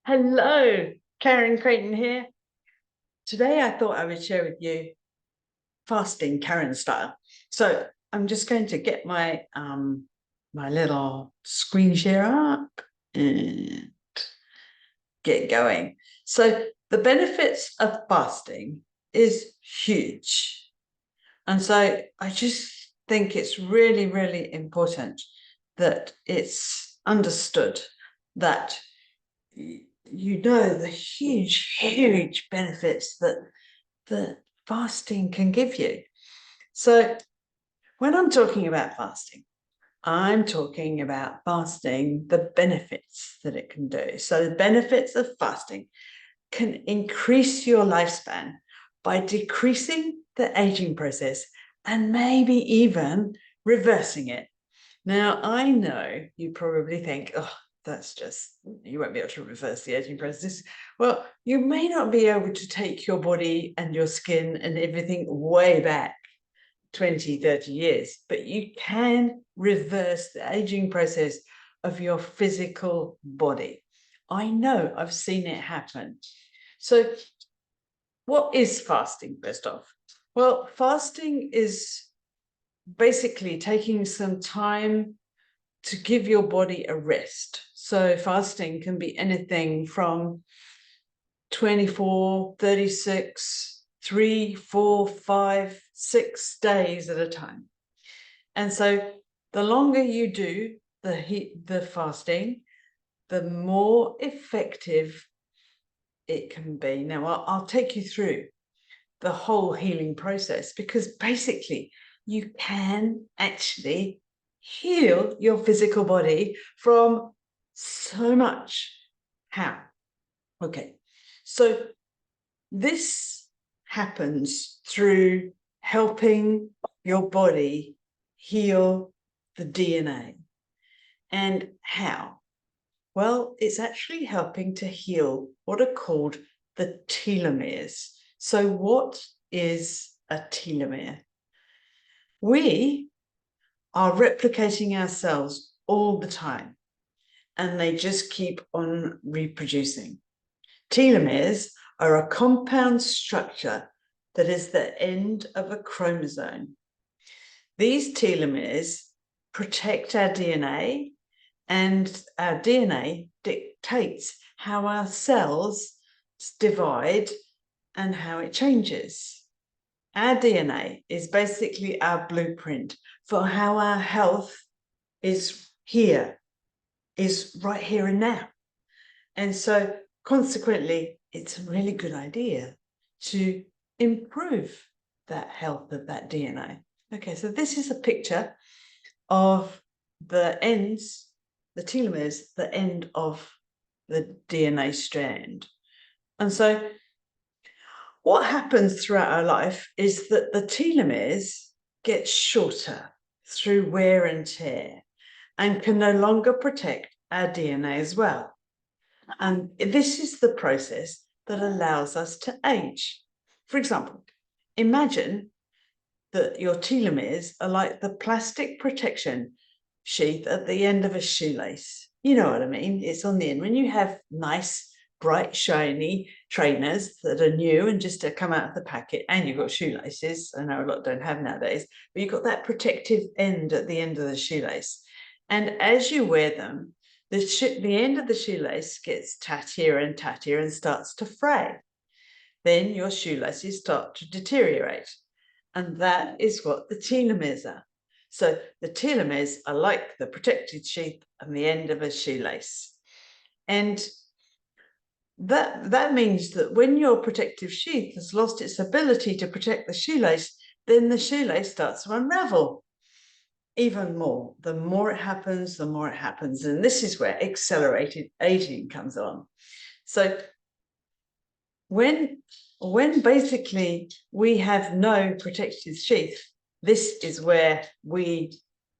Hello, Karen Creighton here. Today I thought I would share with you fasting Karen style. So I'm just going to get my little screen share up and get going. So the benefits of fasting is huge. And so I just think it's really, really important that it's understood that you know the huge benefits that fasting can give you. So when I'm talking about fasting, I'm talking about fasting, the benefits that it can do. So the benefits of fasting can increase your lifespan by decreasing the aging process and maybe even reversing it. Now, I know you probably think, oh, that's just, you won't be able to reverse the aging process. Well, you may not be able to take your body and your skin and everything way back 20, 30 years, but you can reverse the aging process of your physical body. I know, I've seen it happen. So what is fasting, first off? Well, fasting is basically taking some time to give your body a rest. So fasting can be anything from 24, 36, 3, 4, 5, 6 days at a time. And so the longer you do the fasting, the more effective it can be. Now, I'll take you through the whole healing process, because basically you can actually heal your physical body from so much. How? Okay, so this happens through helping your body heal the DNA. And how? Well, it's actually helping to heal what are called the telomeres. So what is a telomere? We are replicating ourselves all the time, and they just keep on reproducing. Telomeres are a compound structure that is the end of a chromosome. These telomeres protect our DNA, and our DNA dictates how our cells divide and how it changes. Our DNA is basically our blueprint for how our health is right here and now. And so consequently, it's a really good idea to improve that health of that DNA. Okay, so this is a picture of the ends, the telomeres, the end of the DNA strand. And so what happens throughout our life is that the telomeres get shorter through wear and tear and can no longer protect our DNA as well. And this is the process that allows us to age. For example, imagine that your telomeres are like the plastic protection sheath at the end of a shoelace. You know what I mean? It's on the end. When you have nice, bright, shiny trainers that are new and just to come out of the packet, and you've got shoelaces, I know a lot don't have nowadays, but you've got that protective end at the end of the shoelace. And as you wear them, the end of the shoelace gets tattier and starts to fray. Then your shoelaces start to deteriorate. And that is what the telomeres are. So the telomeres are like the protected sheath on the end of a shoelace. And that means that when your protective sheath has lost its ability to protect the shoelace, then the shoelace starts to unravel even more. The more it happens, the more it happens. And this is where accelerated aging comes on. So when basically we have no protective sheath, this is where we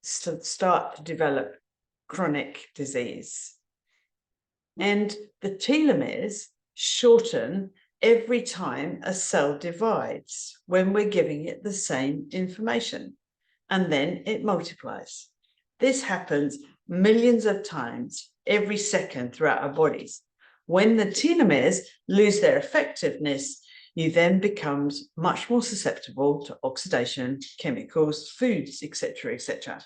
start to develop chronic disease. And the telomeres shorten every time a cell divides when we're giving it the same information, and then it multiplies. This happens millions of times every second throughout our bodies. When the telomeres lose their effectiveness, you then become much more susceptible to oxidation, chemicals, foods, etc., etc.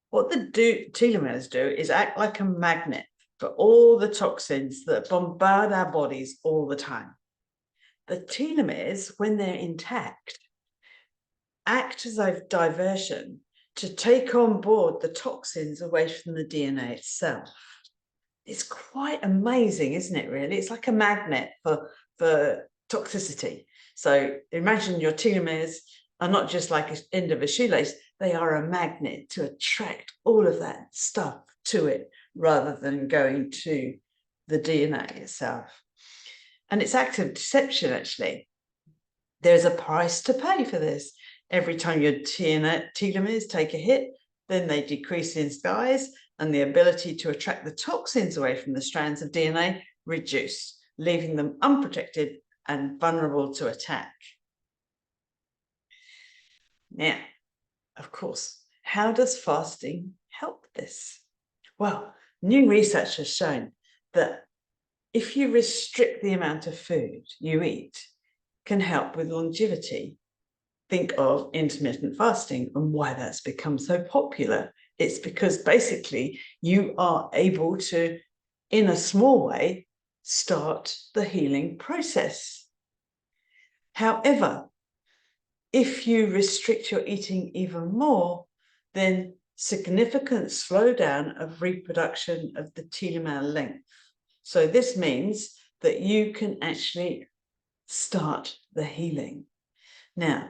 What the telomeres do is act like a magnet for all the toxins that bombard our bodies all the time. The telomeres, when they're intact, act as a diversion to take on board the toxins away from the DNA itself. It's quite amazing, isn't it, really? It's like a magnet for toxicity. So imagine your telomeres are not just like an end of a shoelace, they are a magnet to attract all of that stuff to it rather than going to the DNA itself. And it's active deception, actually. There's a price to pay for this. Every time your telomeres take a hit, then they decrease in size and the ability to attract the toxins away from the strands of DNA reduce, leaving them unprotected and vulnerable to attack. Now, of course, how does fasting help this? Well, new research has shown that if you restrict the amount of food you eat, can help with longevity. Think of intermittent fasting and why that's become so popular. It's because basically you are able to, in a small way, start the healing process. However, if you restrict your eating even more, then significant slowdown of reproduction of the telomere length. So this means that you can actually start the healing. Now,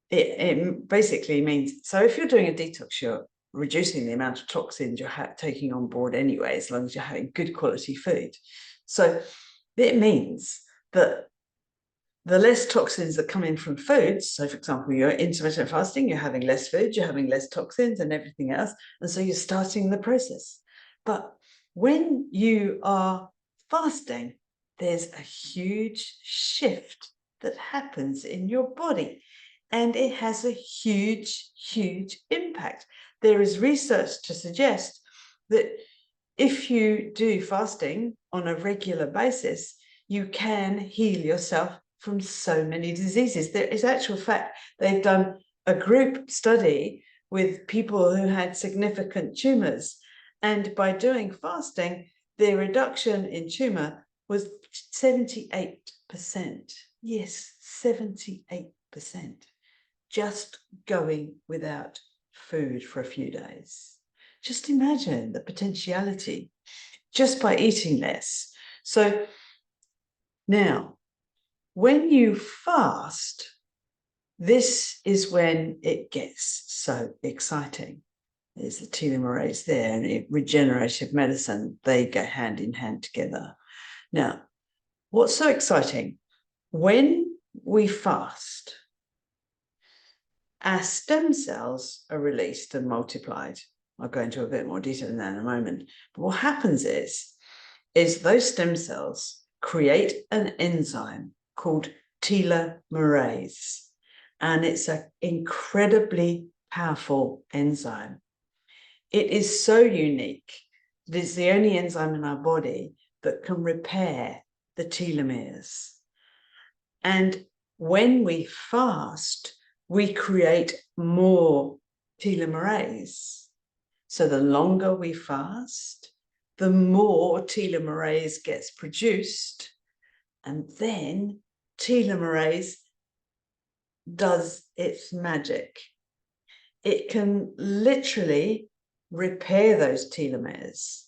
it basically means, so if you're doing a detox, you're reducing the amount of toxins you're taking on board anyway, as long as you're having good quality food. So it means that the less toxins that come in from foods, so for example, you're intermittent fasting, you're having less food, you're having less toxins and everything else, and so you're starting the process. But when you are fasting, there's a huge shift that happens in your body, and it has a huge, huge impact. There is research to suggest that if you do fasting on a regular basis, you can heal yourself from so many diseases. There is actual fact, they've done a group study with people who had significant tumors, and by doing fasting, their reduction in tumor was 78%. Yes, 78%. Just going without food for a few days. Just imagine the potentiality just by eating less. So now, when you fast, this is when it gets so exciting. There's the telomerase there, and regenerative medicine, they go hand in hand together. Now, what's so exciting? When we fast, our stem cells are released and multiplied. I'll go into a bit more detail in that in a moment. But what happens is those stem cells create an enzyme called telomerase, and it's an incredibly powerful enzyme. It is so unique. It is the only enzyme in our body that can repair the telomeres. And when we fast, we create more telomerase. So the longer we fast, the more telomerase gets produced, and then telomerase does its magic. It can literally repair those telomeres.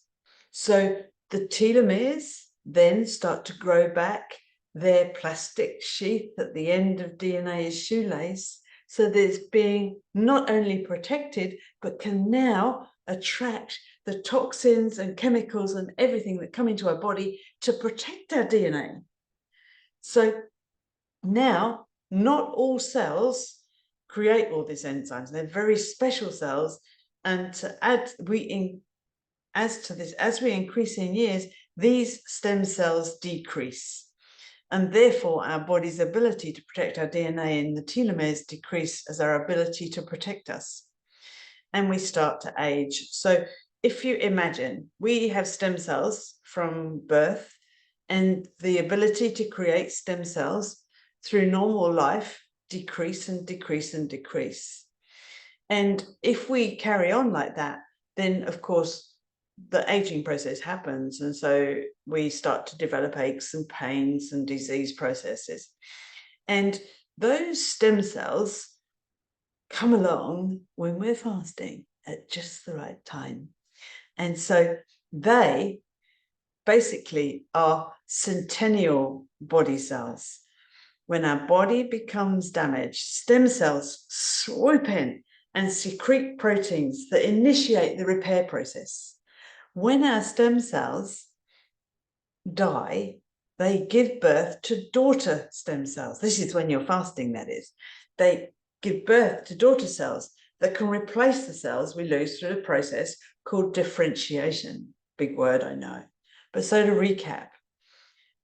So the telomeres then start to grow back their plastic sheath at the end of DNA's shoelace. So there's being not only protected, but can now attract the toxins and chemicals and everything that come into our body to protect our DNA. So now, not all cells create all these enzymes. They're very special cells. And to add, as we increase in years, these stem cells decrease. And therefore, our body's ability to protect our DNA in the telomeres decrease as our ability to protect us. And we start to age. So if you imagine, we have stem cells from birth, and the ability to create stem cells through normal life decrease and decrease and decrease. And if we carry on like that, then of course the aging process happens, and so we start to develop aches and pains and disease processes. And those stem cells come along when we're fasting at just the right time. And so they basically are centennial body cells. When our body becomes damaged, stem cells swoop in and secrete proteins that initiate the repair process. When our stem cells die, they give birth to daughter stem cells. This is when you're fasting, that is. They give birth to daughter cells that can replace the cells we lose through a process called differentiation. Big word, I know. But so to recap,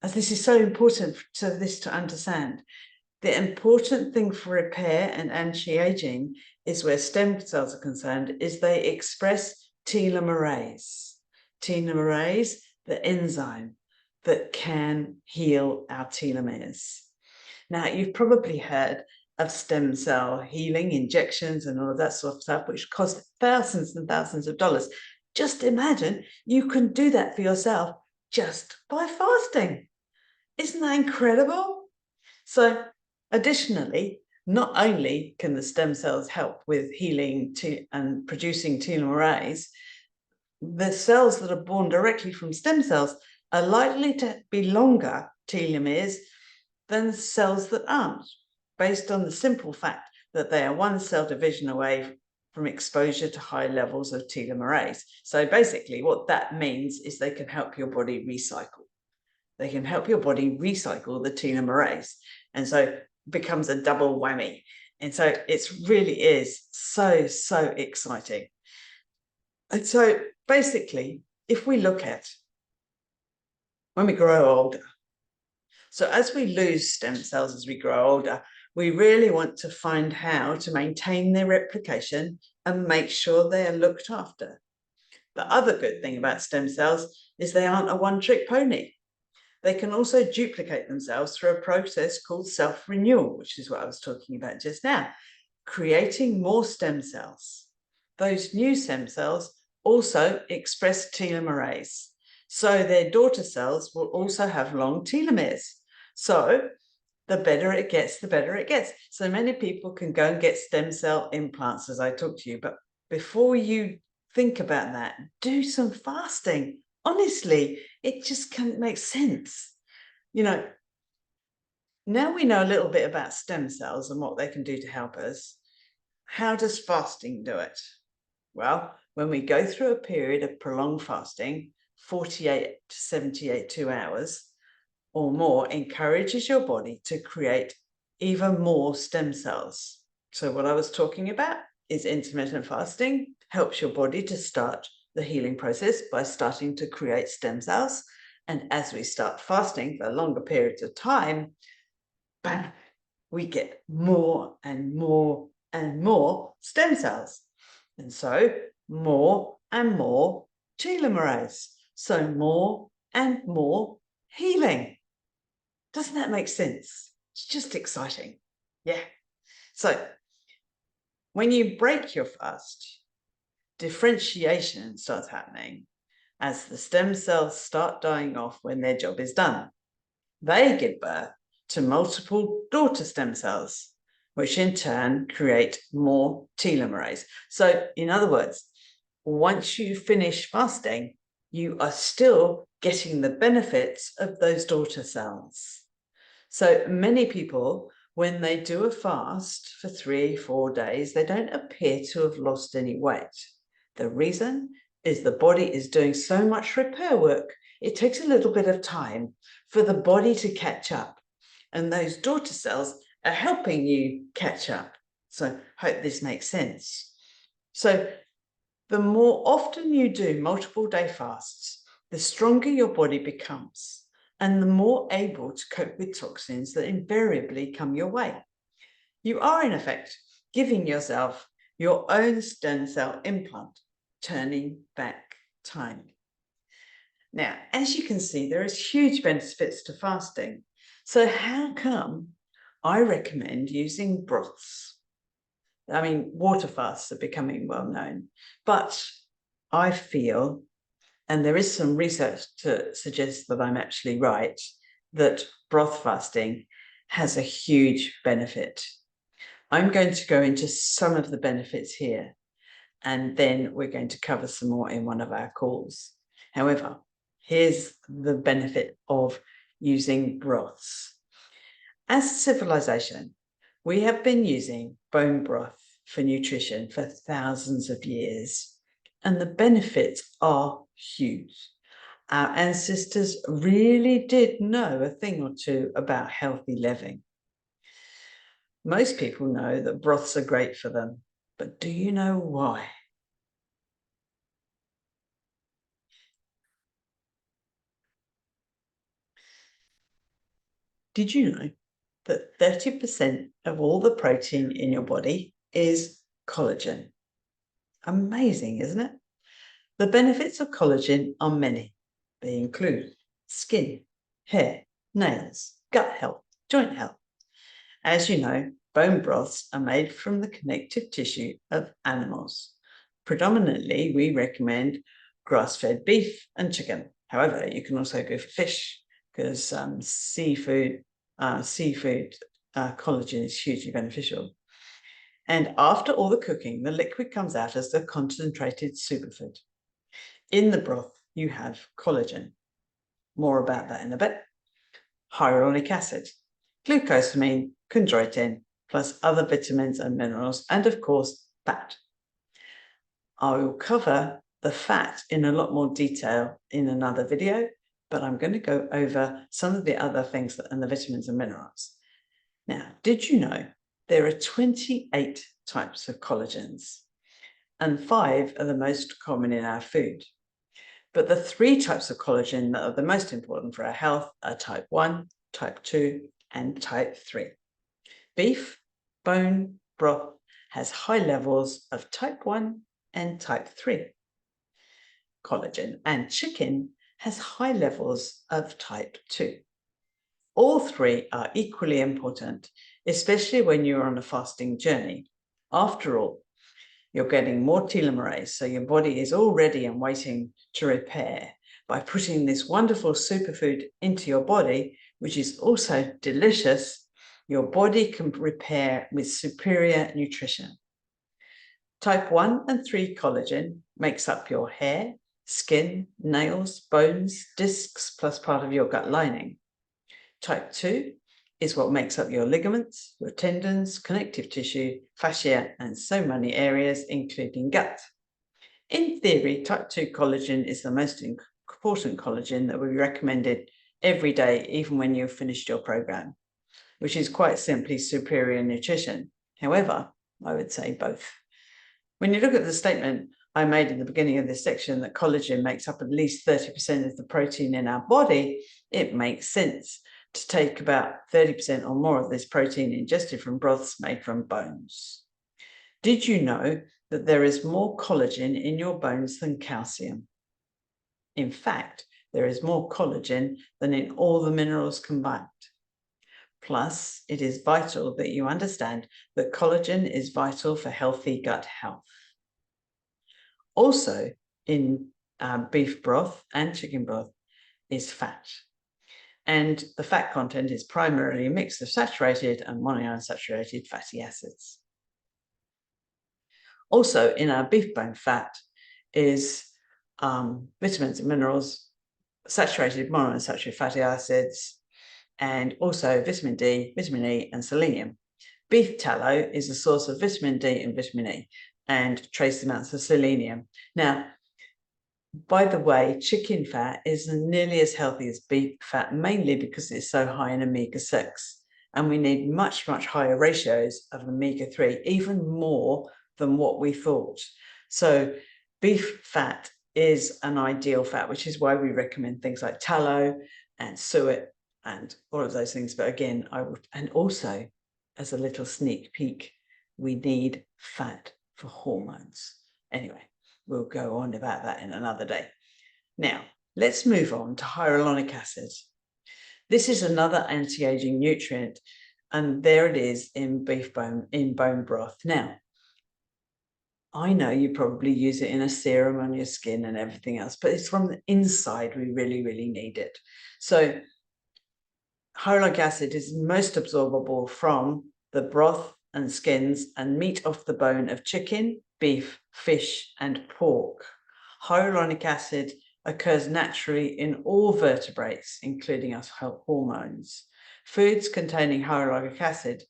as this is so important to this to understand, the important thing for repair and anti-aging is where stem cells are concerned, is they express telomerase. Telomerase, the enzyme that can heal our telomeres. Now, you've probably heard of stem cell healing, injections and all of that sort of stuff, which cost thousands and thousands of dollars. Just imagine you can do that for yourself just by fasting. Isn't that incredible? So additionally, not only can the stem cells help with healing and producing telomerase, the cells that are born directly from stem cells are likely to be longer telomeres than cells that aren't, based on the simple fact that they are one cell division away from exposure to high levels of telomerase. So basically what that means is they can help your body recycle. They can help your body recycle the telomerase. And so it becomes a double whammy. And so it really is so, so exciting. And so basically, if we look at when we grow older, so as we lose stem cells as we grow older, we really want to find how to maintain their replication and make sure they are looked after. The other good thing about stem cells is they aren't a one-trick pony. They can also duplicate themselves through a process called self-renewal, which is what I was talking about just now, creating more stem cells. Those new stem cells also express telomerase. So their daughter cells will also have long telomeres. So the better it gets, the better it gets. So many people can go and get stem cell implants, as I talked to you. But before you think about that, do some fasting. Honestly, it just can't make sense. You know, now we know a little bit about stem cells and what they can do to help us. How does fasting do it? Well, when we go through a period of prolonged fasting, 48 to 72 hours or more, encourages your body to create even more stem cells. So what I was talking about is intermittent fasting helps your body to start the healing process by starting to create stem cells. And as we start fasting for longer periods of time, bam, we get more and more and more stem cells. And so more and more telomerase. So more and more healing. Doesn't that make sense? It's just exciting. Yeah. So when you break your fast, differentiation starts happening as the stem cells start dying off when their job is done. They give birth to multiple daughter stem cells, which in turn create more telomerase. So in other words, once you finish fasting, you are still getting the benefits of those daughter cells. So many people, when they do a fast for 3-4 days, they don't appear to have lost any weight. The reason is the body is doing so much repair work. It takes a little bit of time for the body to catch up. And those daughter cells are helping you catch up. So hope this makes sense. So the more often you do multiple day fasts, the stronger your body becomes and the more able to cope with toxins that invariably come your way. You are, in effect, giving yourself your own stem cell implant, turning back time. Now, as you can see, there is huge benefits to fasting. So how come I recommend using broths? I mean, water fasts are becoming well known, but I feel, and there is some research to suggest that I'm actually right, that broth fasting has a huge benefit. I'm going to go into some of the benefits here, and then we're going to cover some more in one of our calls. However, here's the benefit of using broths. As a civilization, we have been using bone broth for nutrition for thousands of years, and the benefits are huge. Our ancestors really did know a thing or two about healthy living. Most people know that broths are great for them, but do you know why? Did you know that 30% of all the protein in your body is collagen? Amazing, isn't it? The benefits of collagen are many. They include skin, hair, nails, gut health, joint health. As you know, bone broths are made from the connective tissue of animals. Predominantly, we recommend grass-fed beef and chicken. However, you can also go for fish because seafood collagen is hugely beneficial. And after all the cooking, the liquid comes out as the concentrated superfood. In the broth, you have collagen. More about that in a bit. Hyaluronic acid, glucosamine, chondroitin, plus other vitamins and minerals, and of course, fat. I will cover the fat in a lot more detail in another video, but I'm going to go over some of the other things and the vitamins and minerals. Now, did you know there are 28 types of collagens, and 5 are the most common in our food? But the 3 types of collagen that are the most important for our health are type 1, type 2, and type 3. Beef, bone, broth has high levels of type 1 and type 3 collagen, and chicken has high levels of type 2. All 3 are equally important, especially when you're on a fasting journey. After all, you're getting more telomerase, so your body is all ready and waiting to repair. By putting this wonderful superfood into your body, which is also delicious, your body can repair with superior nutrition. Type 1 and 3 collagen makes up your hair, skin, nails, bones, discs, plus part of your gut lining. Type 2 is what makes up your ligaments, your tendons, connective tissue, fascia, and so many areas, including gut. In theory, type 2 collagen is the most important collagen that we recommended every day, even when you've finished your program, which is quite simply superior nutrition. However, I would say both. When you look at the statement I made in the beginning of this section that collagen makes up at least 30% of the protein in our body, it makes sense to take about 30% or more of this protein ingested from broths made from bones. Did you know that there is more collagen in your bones than calcium? In fact, there is more collagen than in all the minerals combined. Plus, it is vital that you understand that collagen is vital for healthy gut health. Also, in beef broth and chicken broth is fat. And the fat content is primarily a mix of saturated and monounsaturated fatty acids. Also, in our beef bone fat is vitamins and minerals, saturated monounsaturated fatty acids, and also vitamin D, vitamin E, and selenium. Beef tallow is a source of vitamin D and vitamin E, and trace amounts of selenium. Now, by the way, chicken fat is nearly as healthy as beef fat, mainly because it's so high in omega-6. And we need much, much higher ratios of omega-3, even more than what we thought. So beef fat is an ideal fat, which is why we recommend things like tallow and suet and all of those things. But again, and also as a little sneak peek, we need fat for hormones. Anyway, we'll go on about that in another day. Now, let's move on to hyaluronic acid. This is another anti-aging nutrient, and there it is in beef bone, in bone broth. Now, I know you probably use it in a serum on your skin and everything else, but it's from the inside we really, really need it. So hyaluronic acid is most absorbable from the broth and skins and meat off the bone of chicken, beef, fish, and pork. Hyaluronic acid occurs naturally in all vertebrates, including us hormones. Foods containing hyaluronic acid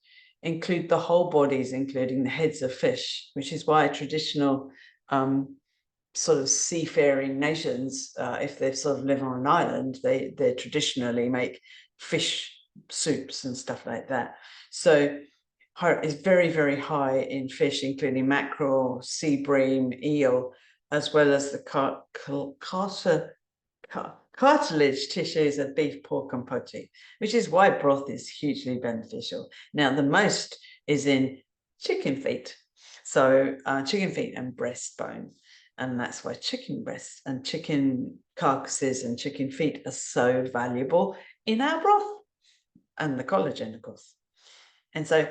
include the whole bodies, including the heads of fish, which is why traditional sort of seafaring nations, if they sort of live on an island, they traditionally make fish soups and stuff like that. So it's very, very high in fish, including mackerel, sea bream, eel, as well as the cartilage tissues of beef, pork, and poultry, which is why broth is hugely beneficial. Now, the most is in chicken feet. So chicken feet and breastbone. And that's why chicken breasts and chicken carcasses and chicken feet are so valuable in our broth, and the collagen, of course. And so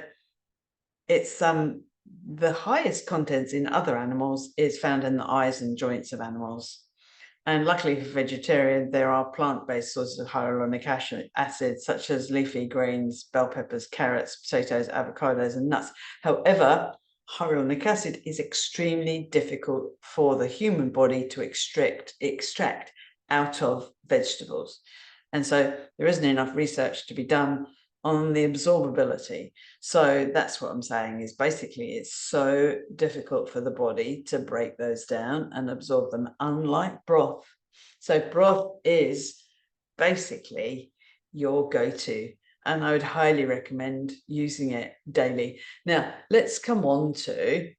it's the highest contents in other animals is found in the eyes and joints of animals. And luckily for vegetarian, there are plant-based sources of hyaluronic acid, such as leafy greens, bell peppers, carrots, potatoes, avocados, and nuts. However, hyaluronic acid is extremely difficult for the human body to extract out of vegetables. And so there isn't enough research to be done on the absorbability. So that's what I'm saying, is basically it's so difficult for the body to break those down and absorb them, unlike broth. So broth is basically your go-to, and I would highly recommend using it daily. Now, let's come on to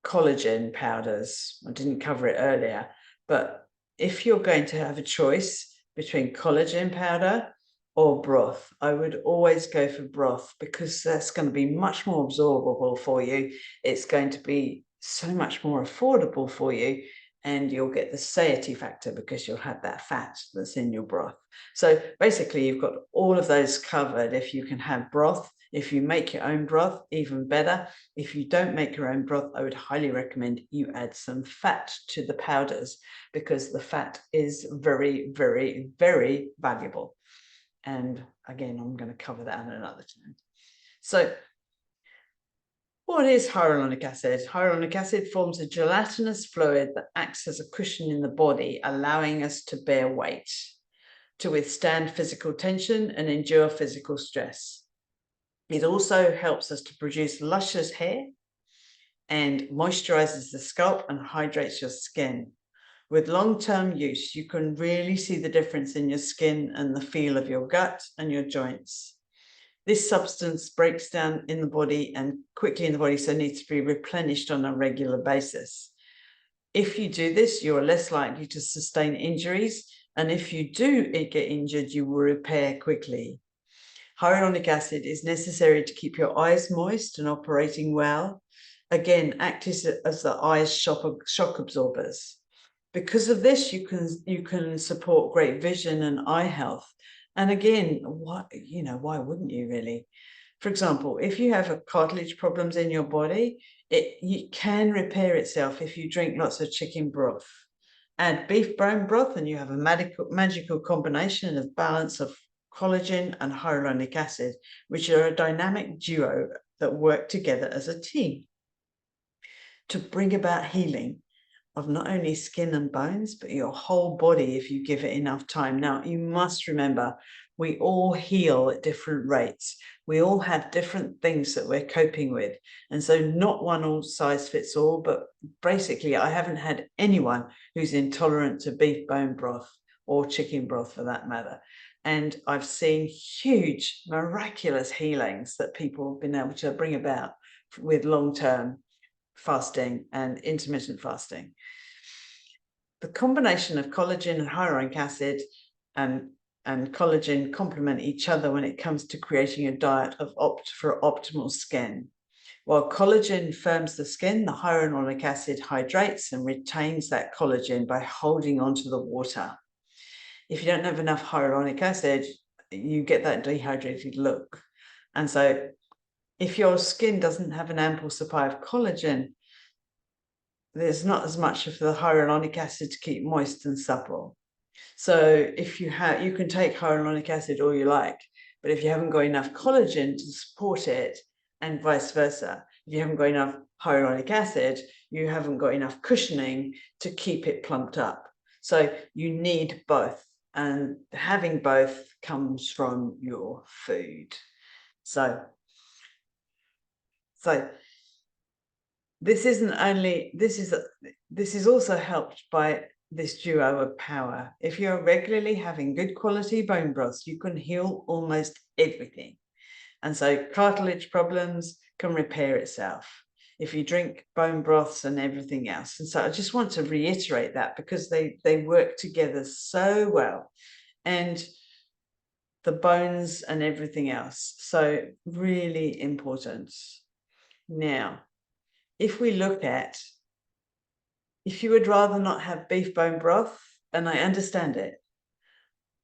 collagen powders. I didn't cover it earlier, but if you're going to have a choice between collagen powder or broth, I would always go for broth, because that's going to be much more absorbable for you. It's going to be so much more affordable for you, and you'll get the satiety factor because you'll have that fat that's in your broth. So basically, you've got all of those covered if you can have broth. If you make your own broth, even better. If you don't make your own broth, I would highly recommend you add some fat to the powders, because the fat is very, very, very valuable. And again, I'm going to cover that another time. So what is hyaluronic acid? Hyaluronic acid forms a gelatinous fluid that acts as a cushion in the body, allowing us to bear weight, to withstand physical tension and endure physical stress. It also helps us to produce luscious hair and moisturizes the scalp and hydrates your skin. With long-term use, you can really see the difference in your skin and the feel of your gut and your joints. This substance breaks down in the body and quickly in the body, so needs to be replenished on a regular basis. If you do this, you're less likely to sustain injuries, and if you do get injured, you will repair quickly. Hyaluronic acid is necessary to keep your eyes moist and operating well. Again, act as the eye's shock absorbers. Because of this, you can support great vision and eye health. And again, why wouldn't you really? For example, if you have cartilage problems in your body, it can repair itself if you drink lots of chicken broth. Add beef bone broth and you have a magical combination of balance of collagen and hyaluronic acid, which are a dynamic duo that work together as a team to bring about healing of not only skin and bones, but your whole body if you give it enough time. Now, you must remember, we all heal at different rates. We all have different things that we're coping with. And so not one size fits all, but basically I haven't had anyone who's intolerant to beef bone broth or chicken broth for that matter. And I've seen huge, miraculous healings that people have been able to bring about with long-term fasting and intermittent fasting. The combination of collagen and hyaluronic acid and collagen complement each other when it comes to creating a diet for optimal skin. While collagen firms the skin, the hyaluronic acid hydrates and retains that collagen by holding onto the water. If you don't have enough hyaluronic acid, you get that dehydrated look. And so if your skin doesn't have an ample supply of collagen, there's not as much of the hyaluronic acid to keep moist and supple. So if you can take hyaluronic acid all you like, but if you haven't got enough collagen to support it, and vice versa, if you haven't got enough hyaluronic acid, you haven't got enough cushioning to keep it plumped up. So you need both, and having both comes from your food. So this is also helped by this duo of power. If you're regularly having good quality bone broths, you can heal almost everything. And so cartilage problems can repair itself if you drink bone broths and everything else. And so I just want to reiterate that, because they work together so well, and the bones and everything else. So really important. Now, if we look at, if you would rather not have beef bone broth, and I understand it,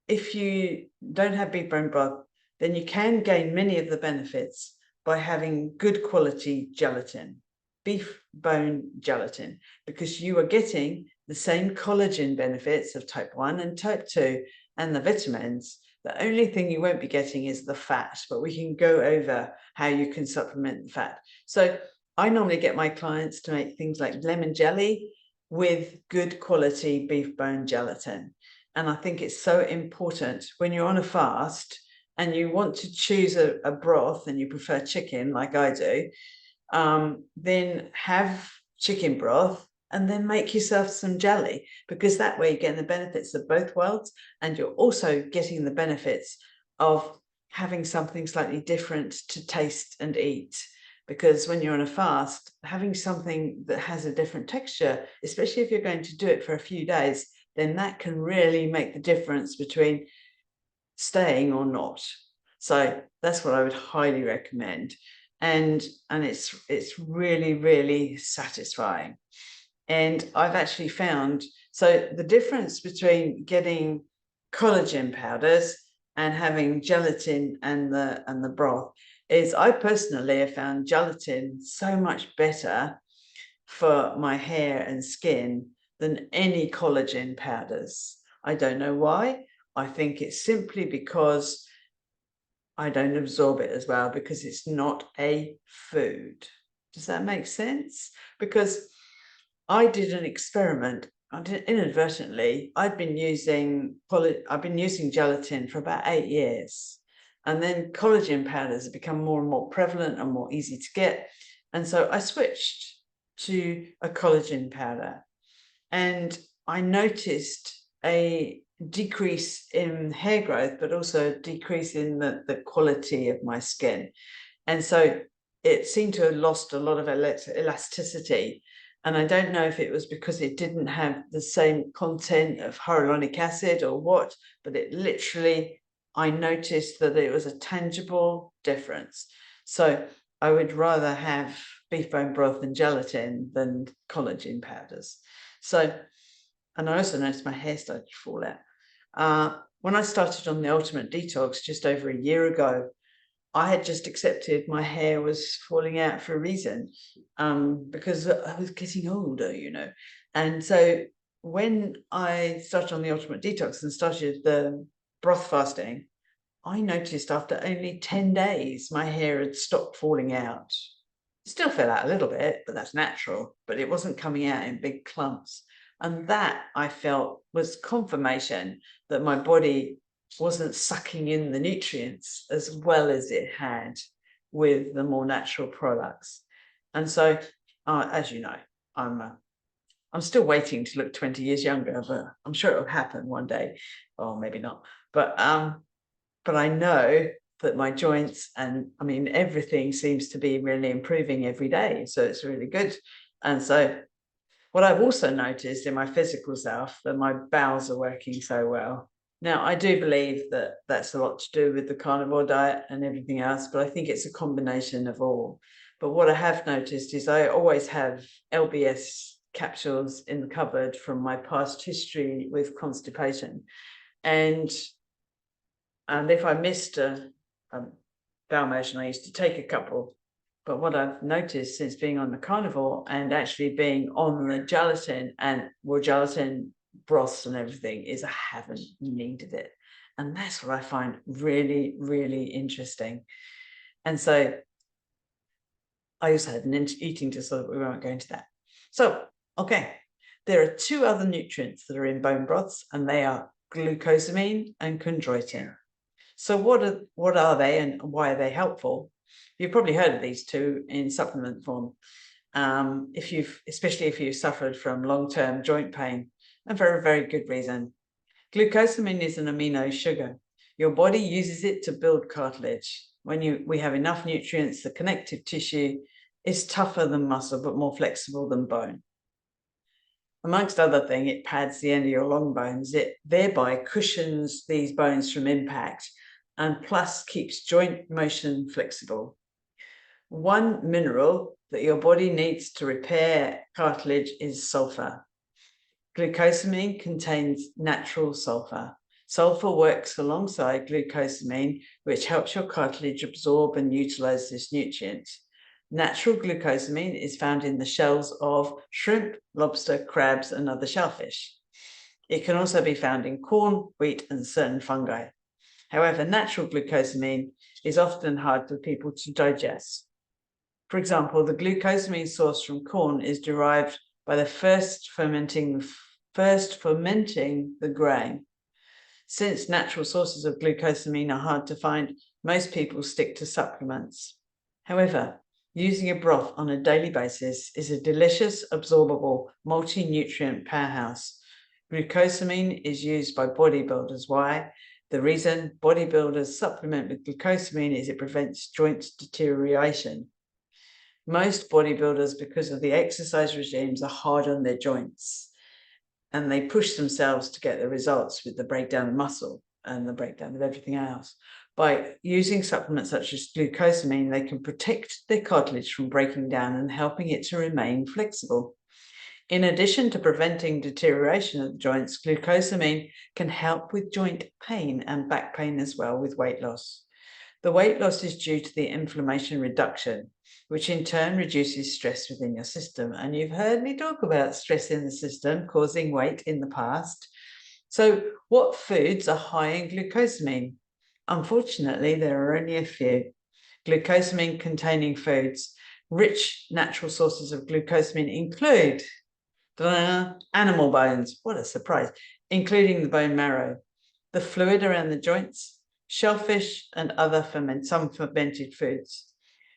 if you don't have beef bone broth, then you can gain many of the benefits by having good quality gelatin, beef bone gelatin, because you are getting the same collagen benefits of type 1 and type 2 and the vitamins. The only thing you won't be getting is the fat, but we can go over how you can supplement the fat. So I normally get my clients to make things like lemon jelly with good quality beef bone gelatin. And I think it's so important when you're on a fast and you want to choose a broth, and you prefer chicken like I do, then have chicken broth and then make yourself some jelly, because that way you're getting the benefits of both worlds, and you're also getting the benefits of having something slightly different to taste and eat. Because when you're on a fast, having something that has a different texture, especially if you're going to do it for a few days, then that can really make the difference between staying or not. So that's what I would highly recommend. And it's really, really satisfying. And I've actually found, so the difference between getting collagen powders and having gelatin and the broth is, I personally have found gelatin so much better for my hair and skin than any collagen powders. I don't know why. I think it's simply because I don't absorb it as well, because it's not a food. Does that make sense? Because I did an experiment. I did inadvertently. I've been using gelatin for about 8 years, and then collagen powders have become more and more prevalent and more easy to get, and so I switched to a collagen powder, and I noticed a decrease in hair growth, but also a decrease in the quality of my skin. And so it seemed to have lost a lot of elasticity. And I don't know if it was because it didn't have the same content of hyaluronic acid or what, but it literally, I noticed that it was a tangible difference. So I would rather have beef bone broth and gelatin than collagen powders. So, and I also noticed my hair started to fall out. When I started on the Ultimate Detox just over a year ago, I had just accepted my hair was falling out for a reason, because I was getting older, you know. And so when I started on the Ultimate Detox and started the broth fasting, I noticed after only 10 days, my hair had stopped falling out. It still fell out a little bit, but that's natural, but it wasn't coming out in big clumps. And that, I felt, was confirmation that my body wasn't sucking in the nutrients as well as it had with the more natural products. And so, as you know, I'm still waiting to look 20 years younger, but I'm sure it'll happen one day, or maybe not. But I know that my joints and, I mean, everything seems to be really improving every day. So it's really good. And so what I've also noticed in my physical self, that my bowels are working so well. Now, I do believe that that's a lot to do with the carnivore diet and everything else, but I think it's a combination of all. But what I have noticed is I always have LBS capsules in the cupboard from my past history with constipation. And if I missed a bowel motion, I used to take a couple. But what I've noticed since being on the carnivore and actually being on the gelatin and more gelatin broths and everything is I haven't needed it. And that's what I find really, really interesting. And so I also had an eating disorder, but we won't go into that. So, okay, there are two other nutrients that are in bone broths, and they are glucosamine and chondroitin. So what are they and why are they helpful? You've probably heard of these two in supplement form. Especially if you've suffered from long-term joint pain, and for a very good reason. Glucosamine is an amino sugar. Your body uses it to build cartilage. When we have enough nutrients, the connective tissue is tougher than muscle, but more flexible than bone. Amongst other things, it pads the end of your long bones. It thereby cushions these bones from impact and plus keeps joint motion flexible. One mineral that your body needs to repair cartilage is sulfur. Glucosamine contains natural sulfur. Sulfur works alongside glucosamine, which helps your cartilage absorb and utilize this nutrient. Natural glucosamine is found in the shells of shrimp, lobster, crabs, and other shellfish. It can also be found in corn, wheat, and certain fungi. However, natural glucosamine is often hard for people to digest. For example, the glucosamine source from corn is derived by the first fermenting the grain. Since natural sources of glucosamine are hard to find, most people stick to supplements. However, using a broth on a daily basis is a delicious, absorbable, multi-nutrient powerhouse. Glucosamine is used by bodybuilders. Why? The reason bodybuilders supplement with glucosamine is it prevents joint deterioration. Most bodybuilders, because of the exercise regimes, are hard on their joints, and they push themselves to get the results with the breakdown of muscle and the breakdown of everything else. By using supplements such as glucosamine, they can protect their cartilage from breaking down and helping it to remain flexible. In addition to preventing deterioration of the joints, glucosamine can help with joint pain and back pain as well with weight loss. The weight loss is due to the inflammation reduction, which in turn reduces stress within your system. And you've heard me talk about stress in the system causing weight in the past. So what foods are high in glucosamine? Unfortunately, there are only a few. Glucosamine containing foods. Rich natural sources of glucosamine include animal bones, what a surprise, including the bone marrow, the fluid around the joints, shellfish, and some fermented foods.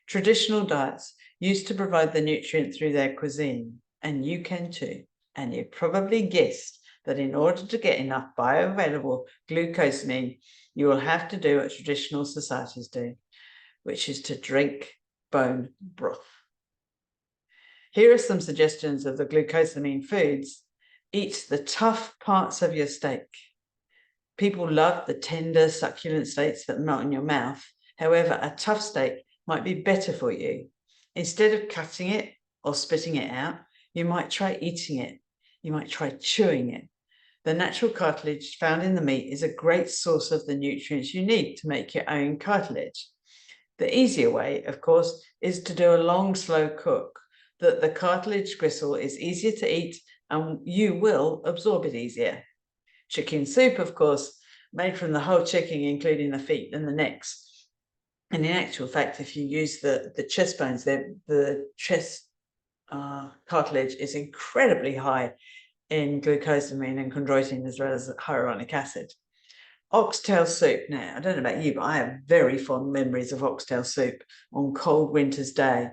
Traditional diets used to provide the nutrient through their cuisine, and you can too. And you probably guessed that in order to get enough bioavailable glucosamine, you will have to do what traditional societies do, which is to drink bone broth. Here are some suggestions of the glucosamine foods. Eat the tough parts of your steak. People love the tender, succulent steaks that melt in your mouth. However, a tough steak might be better for you. Instead of cutting it or spitting it out, you might try eating it. You might try chewing it. The natural cartilage found in the meat is a great source of the nutrients you need to make your own cartilage. The easier way, of course, is to do a long, slow cook, that the cartilage gristle is easier to eat and you will absorb it easier. Chicken soup, of course, made from the whole chicken, including the feet and the necks. And in actual fact, if you use the chest bones, the chest cartilage is incredibly high in glucosamine and chondroitin, as well as hyaluronic acid. Oxtail soup. Now, I don't know about you, but I have very fond memories of oxtail soup on cold winter's day.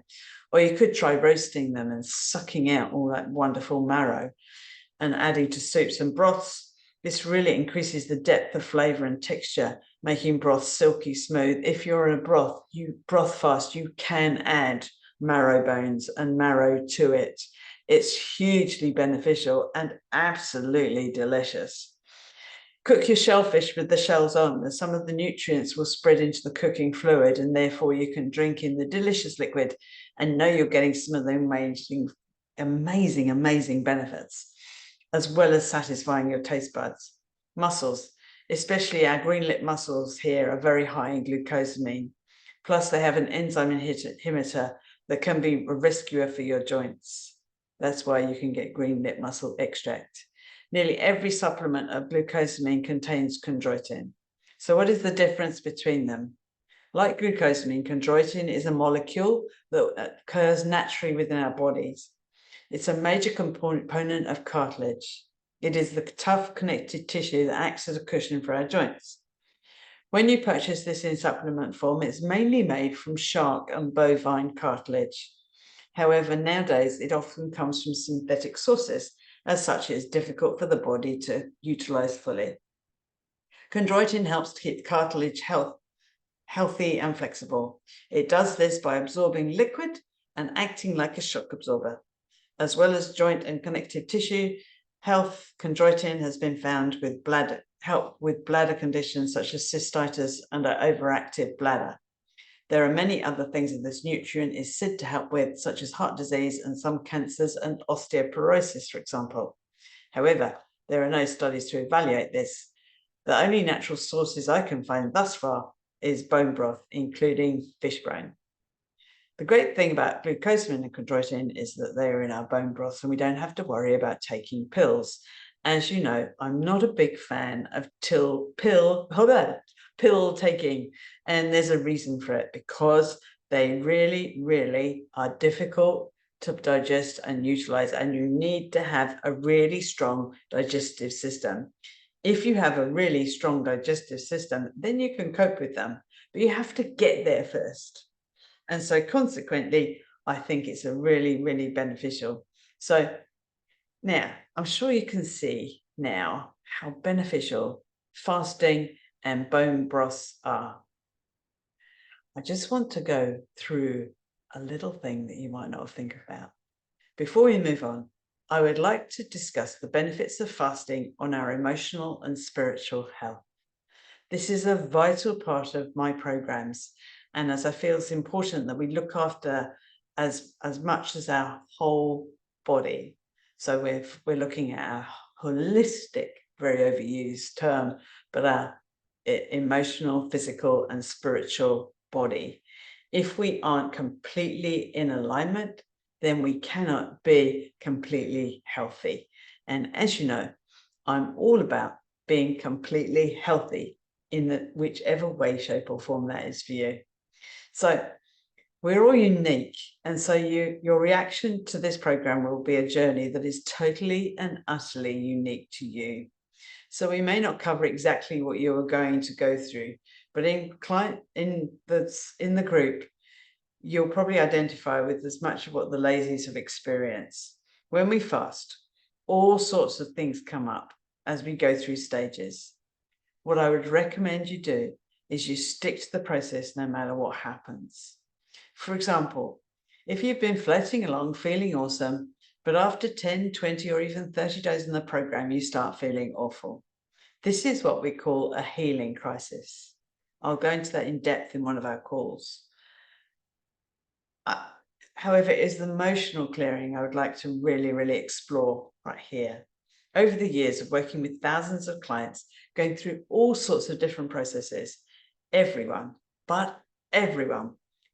Or you could try roasting them and sucking out all that wonderful marrow and adding to soups and broths. This really increases the depth of flavor and texture, making broth silky smooth. If you're in a broth fast, you can add marrow bones and marrow to it. It's hugely beneficial and absolutely delicious. Cook your shellfish with the shells on, and some of the nutrients will spread into the cooking fluid, and therefore you can drink in the delicious liquid and know you're getting some of the amazing benefits, as well as satisfying your taste buds. Mussels, especially our green lip mussels here, are very high in glucosamine. Plus, they have an enzyme inhibitor that can be a rescuer for your joints. That's why you can get green lip mussel extract. Nearly every supplement of glucosamine contains chondroitin. So what is the difference between them? Like glucosamine, chondroitin is a molecule that occurs naturally within our bodies. It's a major component of cartilage. It is the tough connective tissue that acts as a cushion for our joints. When you purchase this in supplement form, it's mainly made from shark and bovine cartilage. However, nowadays it often comes from synthetic sources. As such, it is difficult for the body to utilize fully. Chondroitin helps to keep cartilage healthy and flexible. It does this by absorbing liquid and acting like a shock absorber. As well as joint and connective tissue health, chondroitin has been found with help with bladder conditions such as cystitis and an overactive bladder. There are many other things that this nutrient is said to help with, such as heart disease and some cancers and osteoporosis, for example. However, there are no studies to evaluate this. The only natural sources I can find thus far is bone broth, including fish bone. The great thing about glucosamine and chondroitin is that they are in our bone broth and we don't have to worry about taking pills. As you know, I'm not a big fan of pill taking, and there's a reason for it, because they really are difficult to digest and utilize, and you need to have a really strong digestive system. If you have a really strong digestive system, then you can cope with them, but you have to get there first. And so consequently, I think it's a really beneficial. So now I'm sure you can see now how beneficial fasting and bone broths are. I just want to go through a little thing that you might not think about. Before we move on, I would like to discuss the benefits of fasting on our emotional and spiritual health. This is a vital part of my programs, and as I feel it's important that we look after as much as our whole body. So we're looking at our holistic, very overused term, but our emotional, physical, and spiritual body. If we aren't completely in alignment, then we cannot be completely healthy. And as you know, I'm all about being completely healthy in whichever way, shape, or form that is for you. So we're all unique, and so your reaction to this program will be a journey that is totally and utterly unique to you. So we may not cover exactly what you are going to go through, but in the group, you'll probably identify with as much of what the lazies have experienced. When we fast, all sorts of things come up as we go through stages. What I would recommend you do is you stick to the process no matter what happens. For example, if you've been floating along feeling awesome, but after 10, 20, or even 30 days in the program, you start feeling awful. This is what we call a healing crisis. I'll go into that in depth in one of our calls. However, it is the emotional clearing I would like to really explore right here. Over the years of working with thousands of clients, going through all sorts of different processes, everyone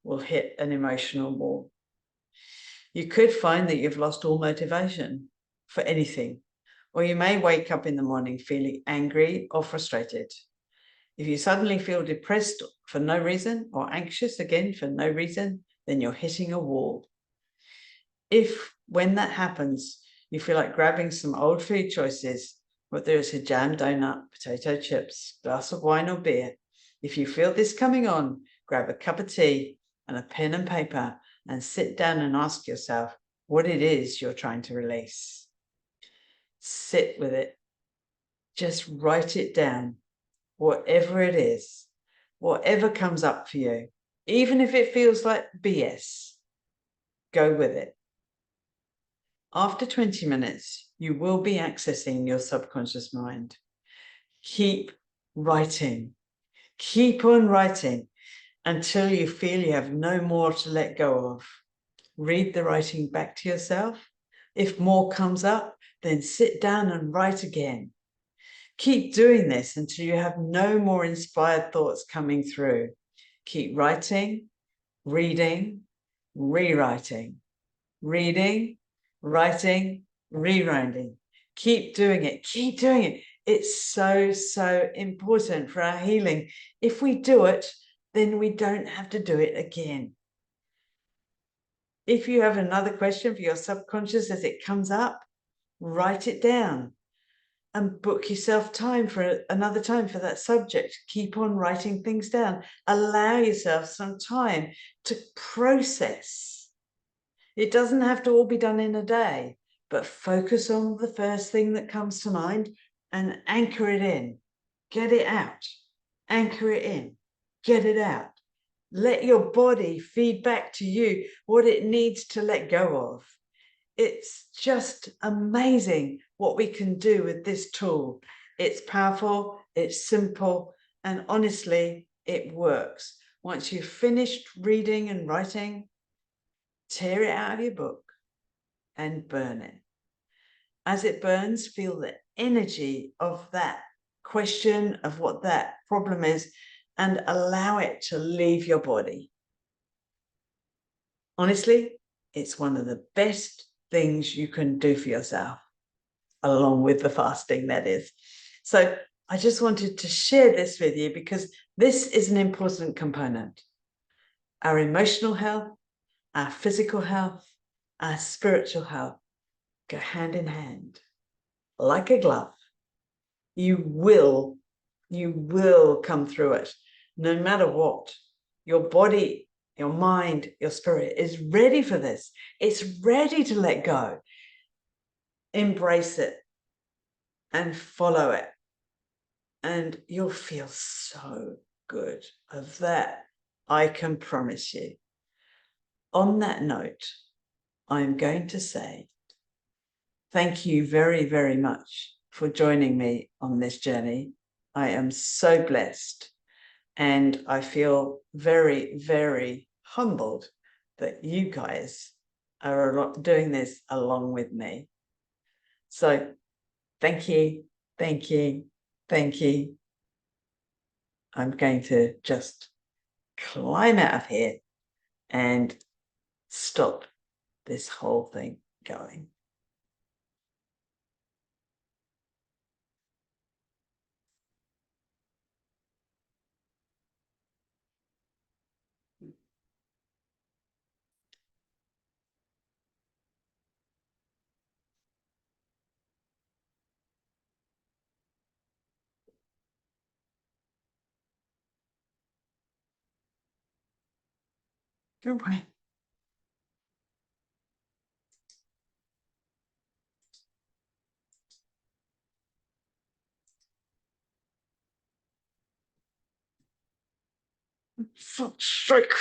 will hit an emotional wall. You could find that you've lost all motivation for anything, or you may wake up in the morning feeling angry or frustrated. If you suddenly feel depressed for no reason, or anxious again for no reason, then you're hitting a wall. If, when that happens, you feel like grabbing some old food choices, whether it's a jam donut, potato chips, glass of wine or beer, if you feel this coming on, grab a cup of tea and a pen and paper and sit down and ask yourself what it is you're trying to release. Sit with it. Just write it down. Whatever it is, whatever comes up for you, even if it feels like BS, go with it. After 20 minutes, you will be accessing your subconscious mind. Keep writing. Keep on writing until you feel you have no more to let go of. Read the writing back to yourself. If more comes up, then sit down and write again. Keep doing this until you have no more inspired thoughts coming through. Keep writing, reading, rewriting, reading, writing, rewriting. Keep doing it. Keep doing it. It's so, so important for our healing. If we do it, then we don't have to do it again. If you have another question for your subconscious as it comes up, write it down and book yourself time for another time for that subject. Keep on writing things down. Allow yourself some time to process. It doesn't have to all be done in a day, but focus on the first thing that comes to mind and anchor it in. Get it out. Anchor it in. Get it out. Let your body feed back to you what it needs to let go of. It's just amazing what we can do with this tool. It's powerful, it's simple, and honestly, it works. Once you've finished reading and writing, tear it out of your book and burn it. As it burns, feel the energy of that question, of what that problem is, and allow it to leave your body. Honestly, it's one of the best things you can do for yourself, along with the fasting, that is. So I just wanted to share this with you because this is an important component. Our emotional health, our physical health, our spiritual health go hand in hand, like a glove. You will come through it, no matter what. Your body, your mind, your spirit is ready for this. It's ready to let go. Embrace it and follow it. And you'll feel so good. Of that, I can promise you. On that note, I'm going to say thank you very, very much for joining me on this journey. I am so blessed. And I feel very, very humbled that you guys are doing this along with me. So thank you, thank you, thank you. I'm going to just climb out of here and stop this whole thing going. Goodbye. For fuck's sake.